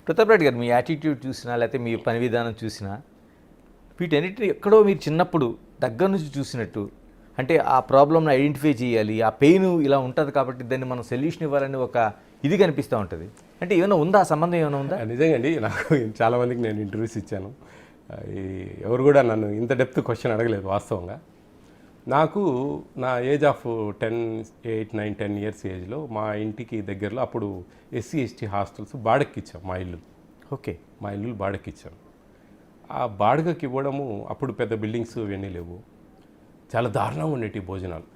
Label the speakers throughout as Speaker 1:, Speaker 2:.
Speaker 1: ప్రతాప్ రెడ్డి గారు, మీ యాటిట్యూడ్ చూసినా లేకపోతే మీ పని విధానం చూసినా వీటన్నిటిని ఎక్కడో మీరు చిన్నప్పుడు దగ్గర నుంచి చూసినట్టు, అంటే ఆ ప్రాబ్లమ్ని ఐడెంటిఫై చేయాలి, ఆ పెయిన్ ఇలా ఉంటుంది కాబట్టి దాన్ని మనం సొల్యూషన్ ఇవ్వాలని ఒక ఇది కనిపిస్తూ ఉంటుంది. అంటే ఏమైనా ఉందా, ఆ సంబంధం ఏమైనా ఉందా?
Speaker 2: నిజంగా అండి, నాకు చాలామందికి నేను ఇంటర్వ్యూస్ ఇచ్చాను. ఎవరు కూడా నన్ను ఇంత డెప్త్ క్వశ్చన్ అడగలేదు. వాస్తవంగా నాకు నా ఏజ్ ఆఫ్ 8, 9, 10 ఇయర్స్ ఏజ్లో మా ఇంటికి దగ్గరలో అప్పుడు ఎస్సీ ఎస్టీ హాస్టల్స్ బాడెక్కిచ్చాం. మా ఇల్లు బాడెక్కిచ్చాం. ఆ బాడుగకి ఇవ్వడము, అప్పుడు పెద్ద బిల్డింగ్స్ ఇవన్నీ లేవు, చాలా దారుణంగా ఉండేవి భోజనాలు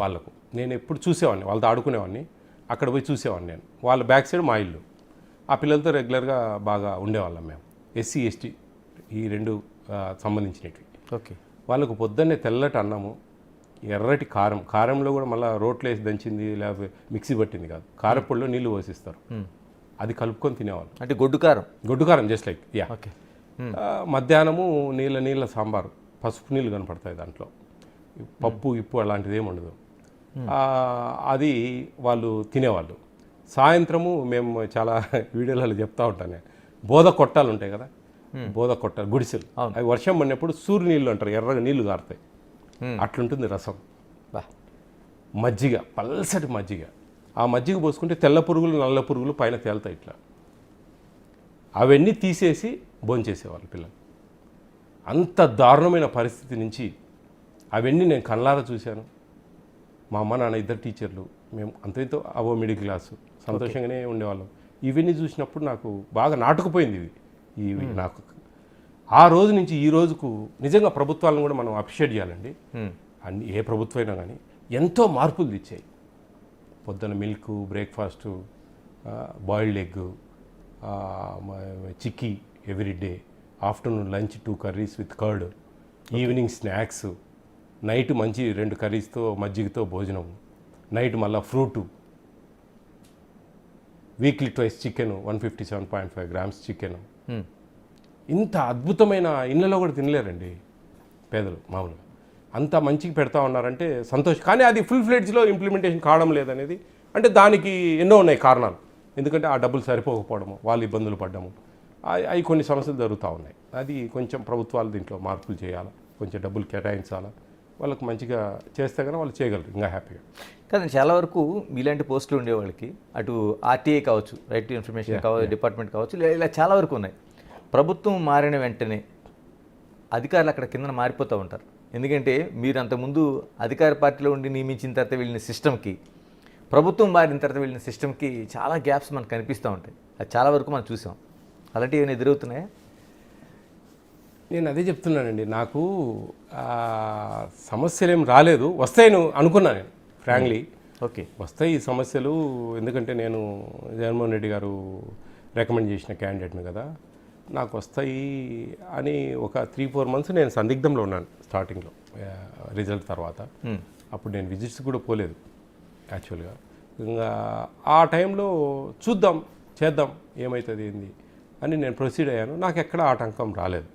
Speaker 2: వాళ్ళకు. నేను ఎప్పుడు చూసేవాడిని, వాళ్ళతో ఆడుకునేవాడిని, అక్కడ పోయి చూసేవాడిని నేను. వాళ్ళ బ్యాక్ సైడ్ మా ఇల్లు. ఆ పిల్లలతో రెగ్యులర్గా బాగా ఉండేవాళ్ళం మేము. ఎస్సీ ఎస్టీ ఈ రెండు సంబంధించినవి.
Speaker 1: ఓకే.
Speaker 2: వాళ్ళకు పొద్దున్నే తెల్లటి అన్నము, ఎర్రటి కారంలో కూడా మళ్ళీ రోట్లో వేసి దంచింది, లేకపోతే మిక్సీ పట్టింది కాదు, కారపొడిలో నీళ్లు పోసిస్తారు, అది కలుపుకొని తినేవాళ్ళు.
Speaker 1: అంటే గొడ్డు కారం జస్ట్ లైక్
Speaker 2: ఓకే. మధ్యాహ్నము నీళ్ళ సాంబారు, పసుపు నీళ్ళు కనపడతాయి దాంట్లో, పప్పు ఇప్పు అలాంటిది ఏమి ఉండదు. అది వాళ్ళు తినేవాళ్ళు. సాయంత్రము మేము చాలా వీడియోలలో చెప్తా ఉంటాను, బోధ కొట్టాలు ఉంటాయి కదా, బోధ కొట్టాలు, గుడిసెలు, అవి వర్షం పడినప్పుడు సూర్య నీళ్ళు అంటారు, ఎర్రగా నీళ్లు కారుతాయి, అట్లుంటుంది రసం. మజ్జిగ, పల్సటి మజ్జిగ. ఆ మజ్జిగ పోసుకుంటే తెల్ల పురుగులు నల్ల పురుగులు పైన తేలుతాయి ఇట్లా. అవన్నీ తీసేసి భోంచేసేవాళ్ళు పిల్లలు. అంత దారుణమైన పరిస్థితి నుంచి అవన్నీ నేను కళ్ళారా చూశాను. మా అమ్మ నాన్న ఇద్దరు టీచర్లు, మేము అంతేతో అవో మిడిల్ క్లాసు, సంతోషంగానే ఉండేవాళ్ళం. ఇవన్నీ చూసినప్పుడు నాకు బాగా నాటుకుపోయింది ఇవి నాకు. ఆ రోజు నుంచి ఈ రోజుకు నిజంగా ప్రభుత్వాలను కూడా మనం అప్రిషియేట్ చేయాలండి. అన్ని ఏ ప్రభుత్వం అయినా కానీ ఎంతో మార్పులు తెచ్చాయి. పొద్దున్న milk, breakfast, boiled egg, chikki everyday, afternoon lunch 2 curries with curd, evening snacks, night మంచి 2 కర్రీస్తో మజ్జిగతో భోజనం, నైట్ మళ్ళీ fruit, weekly twice chicken, 157.5 grams chicken. ఇంత అద్భుతమైన ఇళ్ళలో కూడా తినలేరండి పేదలు మామూలుగా. అంత మంచిగా పెడతా ఉన్నారంటే సంతోషం. కానీ అది ఫుల్ ఫ్లెడ్జ్లో ఇంప్లిమెంటేషన్ కావడం లేదనేది, అంటే దానికి ఎన్నో ఉన్నాయి కారణాలు. ఎందుకంటే ఆ డబ్బులు సరిపోకపోవడము, వాళ్ళు ఇబ్బందులు పడ్డము, అవి కొన్ని సమస్యలు జరుగుతూ ఉన్నాయి. అది కొంచెం ప్రభుత్వాలు దీంట్లో మార్పులు చేయాలి, కొంచెం డబ్బులు కేటాయించాలా, వాళ్ళకి మంచిగా చేస్తే కానీ వాళ్ళు చేయగలరు ఇంకా హ్యాపీగా.
Speaker 1: కానీ చాలా వరకు మీలాంటి పోస్టులు ఉండే వాళ్ళకి, అటు ఆర్టీఐ కావచ్చు, రైట్ టు ఇన్ఫర్మేషన్ కావచ్చు, డిపార్ట్మెంట్ కావచ్చు, ఇలా చాలా వరకు ఉన్నాయి. ప్రభుత్వం మారిన వెంటనే అధికారులు అక్కడ కింద మారిపోతూ ఉంటారు. ఎందుకంటే మీరు అంతకుముందు అధికార పార్టీలో ఉండి నియమించిన తర్వాత వెళ్ళిన సిస్టమ్కి, ప్రభుత్వం మారిన తర్వాత వెళ్ళిన సిస్టమ్కి చాలా గ్యాప్స్ మనకు కనిపిస్తూ ఉంటాయి. అది చాలా వరకు మనం చూసాం. అలాంటివి ఏమైనా ఎదురవుతున్నాయా?
Speaker 2: నేను అదే చెప్తున్నానండి, నాకు సమస్యలు ఏం రాలేదు. వస్తాయని అనుకున్నాను నేను ఫ్రాంక్లీ.
Speaker 1: ఓకే,
Speaker 2: వస్తాయి ఈ సమస్యలు. ఎందుకంటే నేను జగన్మోహన్ రెడ్డి గారు రికమెండ్ చేసిన క్యాండిడేట్ను కదా, నాకు వస్తాయి అని ఒక 3-4 months నేను సందిగ్ధంలో ఉన్నాను స్టార్టింగ్లో, రిజల్ట్ తర్వాత. అప్పుడు నేను విజిట్స్ కూడా పోలేదు యాక్చువల్గా. ఇంకా ఆ టైంలో చూద్దాం, చేద్దాం, ఏమవుతుంది ఏంది అని నేను ప్రొసీడ్ అయ్యాను. నాకు ఎక్కడ ఆటంకం రాలేదు.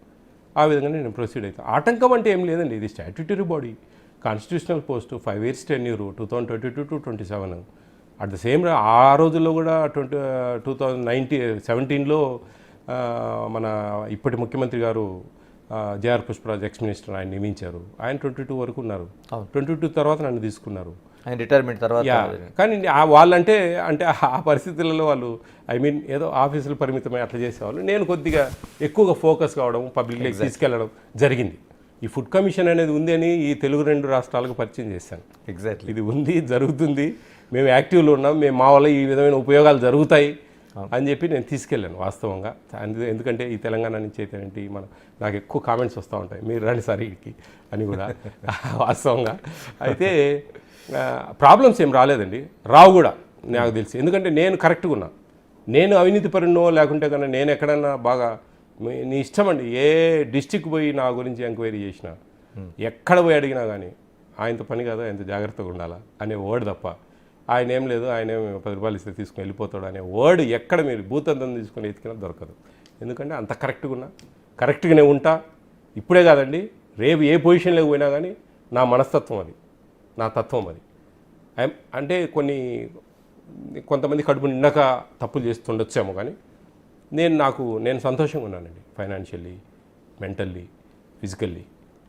Speaker 2: ఆ విధంగా నేను ప్రొసీడ్ అవుతాను. ఆటంకం అంటే ఏం లేదండి, ఇది statutory body, constitutional post, 5 years tenure, 2022 to 27. At the same ఆ రోజుల్లో కూడా 2017లో మన ఇప్పటి ముఖ్యమంత్రి గారు జేఆర్ పుష్పరాజ్ ఎక్స్ మినిస్టర్ ఆయన నియమించారు. ఆయన 22 వరకు ఉన్నారు. 22 తర్వాత నన్ను తీసుకున్నారు,
Speaker 1: ఆయన రిటైర్మెంట్ తర్వాత.
Speaker 2: కానీ వాళ్ళంటే ఆ పరిస్థితులలో వాళ్ళు ఏదో ఆఫీసులు పరిమితమై అట్లా చేసేవాళ్ళు. నేను కొద్దిగా ఎక్కువగా ఫోకస్ కావడం, పబ్లిక్లోకి తీసుకెళ్ళడం జరిగింది. ఈ ఫుడ్ కమిషన్ అనేది ఉంది అని ఈ తెలుగు 2 రాష్ట్రాలకు పరిచయం చేశాను.
Speaker 1: ఎగ్జాక్ట్లీ,
Speaker 2: ఇది ఉంది, జరుగుతుంది, మేము యాక్టివ్లో ఉన్నాం, మేము మా వల్ల ఈ విధమైన ఉపయోగాలు జరుగుతాయి అని చెప్పి నేను తీసుకెళ్ళాను వాస్తవంగా. ఎందుకంటే ఈ తెలంగాణ నుంచి అయితే ఏంటి, నాకు ఎక్కువ కామెంట్స్ వస్తూ ఉంటాయి, మీరు రండి సార్ వీటికి అని కూడా వాస్తవంగా. అయితే ప్రాబ్లమ్స్ ఏం రాలేదండి, రావు కూడా నాకు తెలిసి. ఎందుకంటే నేను కరెక్ట్గా ఉన్నా, నేను అవినీతి పరునో లేకుంటే కన్నా నేను ఎక్కడన్నా బాగా నీ ఇష్టం అండి, ఏ డిస్టిక్ పోయి నా గురించి ఎంక్వైరీ చేసినా, ఎక్కడ పోయి అడిగినా కానీ ఆయనతో పని కాదు, ఆయనతో జాగ్రత్తగా ఉండాలా అనే వర్డ్ తప్ప, ఆయన ఏం లేదు, ఆయన ఏం 10 రూపాయలు ఇస్తే తీసుకుని వెళ్ళిపోతాడు అనే వర్డ్ ఎక్కడ మీరు భూతంతం తీసుకుని ఎత్తుకినా దొరకదు. ఎందుకంటే అంత కరెక్ట్గా ఉన్నా, కరెక్ట్గానే ఉంటా. ఇప్పుడే కాదండి, రేపు ఏ పొజిషన్లోకి పోయినా కానీ నా మనస్తత్వం అది, నా తత్వం అది. అంటే కొంతమంది కడుపు నిండక తప్పులు చేస్తుండొచ్చేమో, కానీ నేను సంతోషంగా ఉన్నానండి, financially, mentally, physically.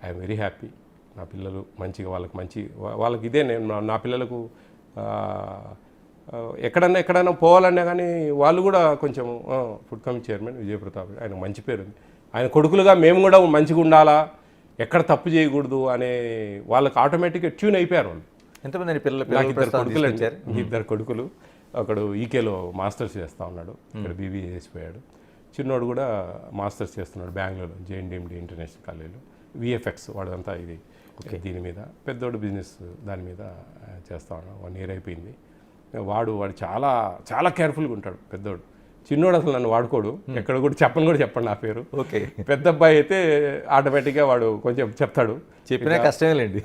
Speaker 2: I'm very happy. నా పిల్లలు మంచిగా వాళ్ళకి ఇదే నేను నా పిల్లలకు ఎక్కడైనా పోవాలన్నా కానీ వాళ్ళు కూడా కొంచెం ఫుడ్ కమిటీ చైర్మన్ విజయప్రతాప్ ఆయన మంచి పేరు ఉంది, ఆయన కొడుకులుగా మేము కూడా మంచిగా ఉండాలా, ఎక్కడ తప్పు చేయకూడదు అనే వాళ్ళకి ఆటోమేటిక్గా ట్యూన్ అయిపోయారు వాళ్ళు.
Speaker 1: ఎంతమంది నాకు
Speaker 2: ఇద్దరు కొడుకులు. ఒకడు ఈకేలో మాస్టర్స్ చేస్తూ ఉన్నాడు, ఇక్కడ బీబీఏ చేసిపోయాడు. చిన్నోడు కూడా మాస్టర్స్ చేస్తున్నాడు బెంగళూరు జేఎన్డీఎండి ఇంటర్నేషనల్ కాలేజీలో, విఎఫ్ఎక్స్ వాడంతా ఇది దీని మీద. పెద్దోడు బిజినెస్ దాని మీద చేస్తూ ఉన్నాడు, 1 year అయిపోయింది. వాడు చాలా చాలా కేర్ఫుల్గా ఉంటాడు పెద్దోడు. చిన్నోడు అసలు నన్ను వాడుకోడు, ఎక్కడ కూడా చెప్పండి నా పేరు.
Speaker 1: ఓకే.
Speaker 2: పెద్ద అబ్బాయి అయితే ఆటోమేటిక్గా వాడు కొంచెం చెప్తాడు,
Speaker 1: చెప్పినా కష్టమేలేండి,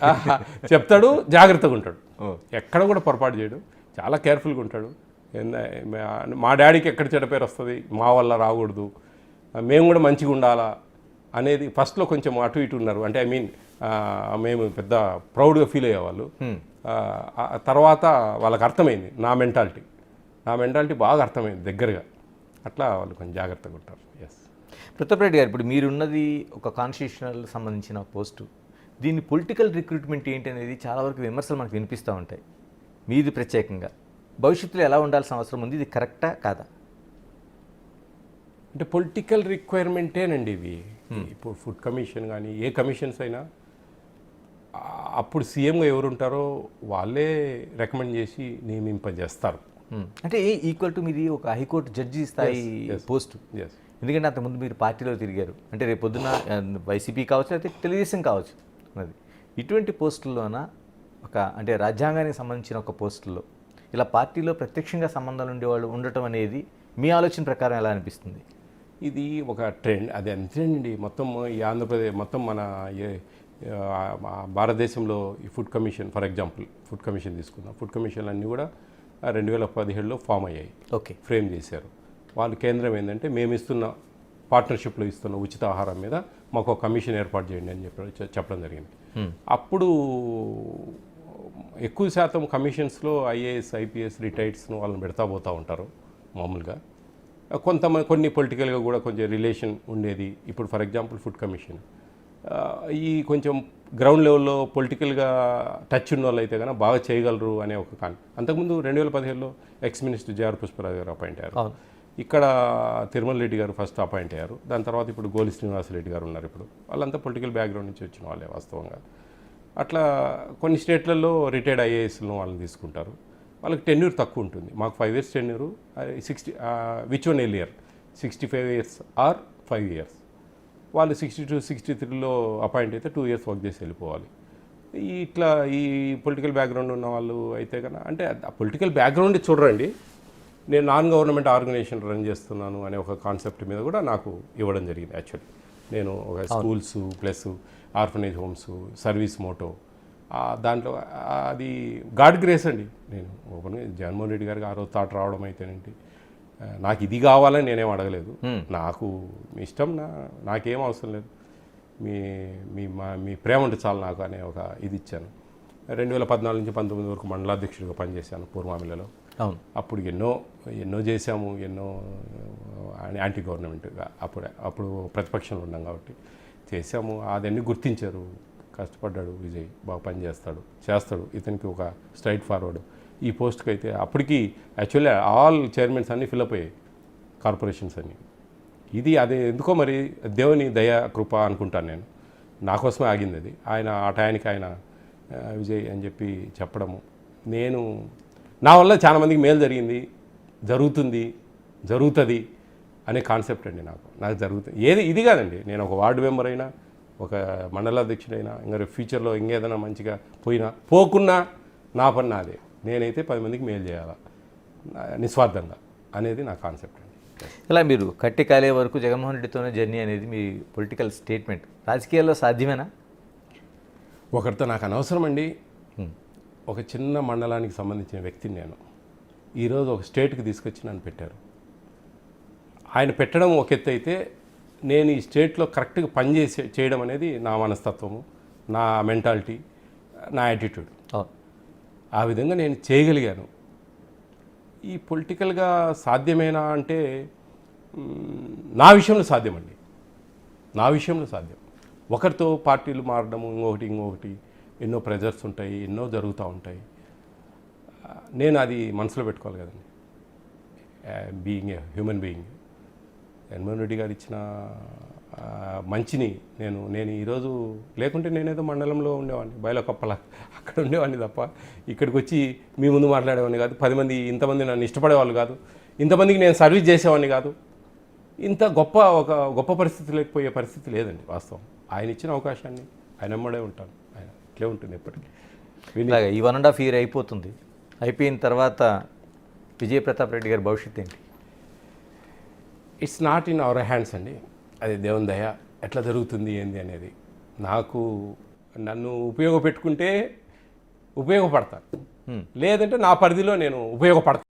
Speaker 2: చెప్తాడు, జాగ్రత్తగా ఉంటాడు, ఎక్కడ కూడా పొరపాటు చేయడు, చాలా కేర్ఫుల్గా ఉంటాడు. మా డాడీకి ఎక్కడ చెడ్డ పేరు వస్తుంది, మా వల్ల రాకూడదు, మేము కూడా మంచిగా ఉండాలా అనేది ఫస్ట్లో కొంచెం అటు ఇటు ఉన్నారు. అంటే ఐ మీన్ మేము పెద్ద ప్రౌడ్గా ఫీల్ అయ్యేవాళ్ళు. తర్వాత వాళ్ళకి అర్థమైంది నా మెంటాలిటీ బాగా అర్థమైంది దగ్గరగా. అట్లా వాళ్ళు కొంచెం జాగ్రత్తగా ఉంటారు. ఎస్.
Speaker 1: ప్రతాప్ రెడ్డి గారు, ఇప్పుడు మీరున్నది ఒక కాన్స్టిట్యూషనల్ సంబంధించిన పోస్టు, దీన్ని పొలిటికల్ రిక్రూట్మెంట్ ఏంటి అనేది చాలా వరకు విమర్శలు మనకు వినిపిస్తూ ఉంటాయి. మీది ప్రత్యేకంగా భవిష్యత్తులో ఎలా ఉండాల్సిన అవసరం ఉంది, ఇది కరెక్టా కాదా?
Speaker 2: అంటే పొలిటికల్ రిక్వైర్మెంటేనండి ఇవి. ఇప్పుడు ఫుడ్ కమిషన్ కానీ ఏ కమిషన్స్ అయినా అప్పుడు సీఎంగా ఎవరు ఉంటారో వాళ్ళే రికమెండ్ చేసి నియమింపజేస్తారు.
Speaker 1: అంటే ఈక్వల్ టు మీది ఒక హైకోర్టు జడ్జి స్థాయి పోస్టు. ఎందుకంటే అంతకుముందు మీరు పార్టీలో తిరిగారు, అంటే రేపు పొద్దున వైసీపీ కావచ్చు, లేకపోతే తెలుగుదేశం కావచ్చు. అది ఇటువంటి పోస్టుల్లోన అంటే రాజ్యాంగానికి సంబంధించిన ఒక పోస్టుల్లో ఇలా పార్టీలో ప్రత్యక్షంగా సంబంధాలు ఉండేవాళ్ళు ఉండటం అనేది మీ ఆలోచన ప్రకారం ఎలా అనిపిస్తుంది?
Speaker 2: ఇది ఒక ట్రెండ్, అది అంతేనండి. మొత్తం ఈ ఆంధ్రప్రదేశ్ మొత్తం మన భారతదేశంలో ఈ food commission, for example food commission తీసుకుందాం. ఫుడ్ కమిషన్లు అన్నీ కూడా 2017లో ఫామ్ అయ్యాయి.
Speaker 1: ఓకే.
Speaker 2: ఫ్రేమ్ చేశారు వాళ్ళు. కేంద్రం ఏంటంటే మేము ఇస్తున్న పార్ట్నర్షిప్లో ఇస్తున్న ఉచిత ఆహారం మీద మాకు ఒక కమిషన్ ఏర్పాటు చేయండి అని చెప్పడం జరిగింది. అప్పుడు ఎక్కువ శాతం కమిషన్స్లో ఐఏఎస్, ఐపీఎస్ రిటైర్డ్స్ను వాళ్ళని పెడతా పోతూ ఉంటారు మామూలుగా. కొన్ని పొలిటికల్గా కూడా కొంచెం రిలేషన్ ఉండేది. ఇప్పుడు ఫర్ ఎగ్జాంపుల్ ఫుడ్ కమిషన్ ఈ కొంచెం గ్రౌండ్ లెవెల్లో పొలిటికల్గా టచ్ ఉన్న వాళ్ళు అయితే కనుక బాగా చేయగలరు అనే ఒక అంతకుముందు 2017లో ఎక్స్ మినిస్టర్ జేఆర్ పుష్పరాజు గారు అపాయింట్ అయ్యారు. ఇక్కడ తిరుమల రెడ్డి గారు ఫస్ట్ అపాయింట్ అయ్యారు. దాని తర్వాత ఇప్పుడు గోలి శ్రీనివాసరెడ్డి గారు ఉన్నారు. ఇప్పుడు వాళ్ళంతా పొలిటికల్ బ్యాక్గ్రౌండ్ నుంచి వచ్చిన వాళ్ళే వాస్తవంగా. అట్లా కొన్ని స్టేట్లలో రిటైర్డ్ ఐఏఎస్లను వాళ్ళని తీసుకుంటారు. వాళ్ళకి టెన్యూర్ తక్కువ ఉంటుంది. మాకు 5 years tenure, 60 which one earlier 65 years or 5 years. వాళ్ళు 62, 63లో అపాయింట్ అయితే 2 years వర్క్ చేసి వెళ్ళిపోవాలి. ఇట్లా ఈ పొలిటికల్ బ్యాక్గ్రౌండ్ ఉన్న వాళ్ళు అయితే కన్నా, అంటే ఆ పొలిటికల్ బ్యాక్గ్రౌండ్ చూడరండి, నేను నాన్ గవర్నమెంట్ ఆర్గనైజేషన్ రన్ చేస్తున్నాను అనే ఒక కాన్సెప్ట్ మీద కూడా నాకు ఇవ్వడం జరిగింది. యాక్చువల్లీ నేను ఒక schools plus orphanage homes service motto దాంట్లో అది గాడ్ గ్రేస్ అండి. నేను ఓపెన్గా జగన్మోహన్ రెడ్డి గారికి ఆ రోజు థాట్ రావడం అయితేనేంటి, నాకు ఇది కావాలని నేనేం అడగలేదు. నాకు మీ ఇష్టం, నాకేం అవసరం లేదు, మీ ప్రేమ ఉంటే చాలు నాకు అనే ఒక ఇది ఇచ్చాను. 2014 నుంచి 19 వరకు మండలాధ్యక్షుడిగా పనిచేశాను పూర్వామిల్లలో. అప్పుడు ఎన్నో చేశాము, ఎన్నో యాంటీ గవర్నమెంట్గా అప్పుడు ప్రతిపక్షంలో ఉన్నాం కాబట్టి చేశాము. అదన్నీ గుర్తించారు. కష్టపడ్డాడు విజయ్, బాగా చేస్తాడు, ఇతనికి ఒక స్ట్రైట్ ఫార్వర్డ్. ఈ పోస్ట్కి అయితే అప్పటికి యాక్చువల్లీ ఆల్ చైర్మన్స్ అన్నీ ఫిల్అప్ అయ్యాయి, కార్పొరేషన్స్ అన్నీ. అదే ఎందుకో మరి దేవుని దయ కృప అనుకుంటాను నేను. నా కోసమే ఆగింది అది. ఆయన ఆ టయానికి ఆయన విజయ్ అని చెప్పి చెప్పడము, నా వల్ల చాలామందికి మేలు జరుగుతుంది అనే కాన్సెప్ట్ అండి. నాకు జరుగుతుంది ఇది కాదండి. నేను ఒక వార్డు మెంబర్ అయినా, ఒక మండలాధ్యక్షుడైనా, ఇంకా ఫ్యూచర్లో ఇంకేదైనా మంచిగా పోకున్నా నా పని నాదే. నేనైతే 10 మందికి మేలు చేయాలా నిస్వార్థంగా అనేది నా కాన్సెప్ట్ అండి.
Speaker 1: ఇలా మీరు కట్టి కాలే వరకు జగన్మోహన్ రెడ్డితోనే జర్నీ అనేది మీ పొలిటికల్ స్టేట్మెంట్. రాజకీయాల్లో సాధ్యమేనా?
Speaker 2: ఒకరితో నాకు అనవసరం అండి. ఒక చిన్న మండలానికి సంబంధించిన వ్యక్తిని నేను ఈరోజు ఒక స్టేట్కి తీసుకొచ్చి నన్ను పెట్టారు. ఆయన పెట్టడం ఒక ఎత్తు అయితే, నేను ఈ స్టేట్లో కరెక్ట్గా చేయడం అనేది నా మనస్తత్వము, నా మెంటాలిటీ, నా యాటిట్యూడ్. ఆ విధంగా నేను చేయగలిగాను. ఈ పొలిటికల్గా సాధ్యమేనా అంటే నా విషయంలో సాధ్యమండి, నా విషయంలో సాధ్యం. ఒకరితో పార్టీలు మారడము, ఇంకొకటి ఎన్నో ప్రెజర్స్ ఉంటాయి, ఎన్నో జరుగుతూ ఉంటాయి. నేను అది మనసులో పెట్టుకోవాలి కదండి. Being a human being, Jaganmohan Reddy గారు ఇచ్చిన మంచిని నేను ఈరోజు లేకుంటే నేనేదో మండలంలో ఉండేవాడిని, బయలుకప్పల అక్కడ ఉండేవాడిని తప్ప ఇక్కడికి వచ్చి మీ ముందు మాట్లాడేవాడిని కాదు. 10 మంది ఇంతమంది నన్ను ఇష్టపడేవాళ్ళు కాదు, ఇంతమందికి నేను సర్వీస్ చేసేవాడిని కాదు. ఇంత గొప్ప పరిస్థితి లేకపోయే పరిస్థితి లేదండి వాస్తవం. ఆయన ఇచ్చిన అవకాశాన్ని ఆయన అమ్మడే ఉంటాను, ఆయన ఇట్లే ఉంటుంది ఎప్పటికీ.
Speaker 1: ఇలాగ ఈ 1.5 year అయిపోతుంది. అయిపోయిన తర్వాత విజయప్రతాప్ రెడ్డి గారి భవిష్యత్తు ఏంటి?
Speaker 2: It's not in our hands అండి, అది దేవుని దయ. ఎట్లా జరుగుతుంది ఏంది అనేది నన్ను ఉపయోగపెట్టుకుంటే ఉపయోగపడతాను, లేదంటే నా పరిధిలో నేను ఉపయోగపడతాను.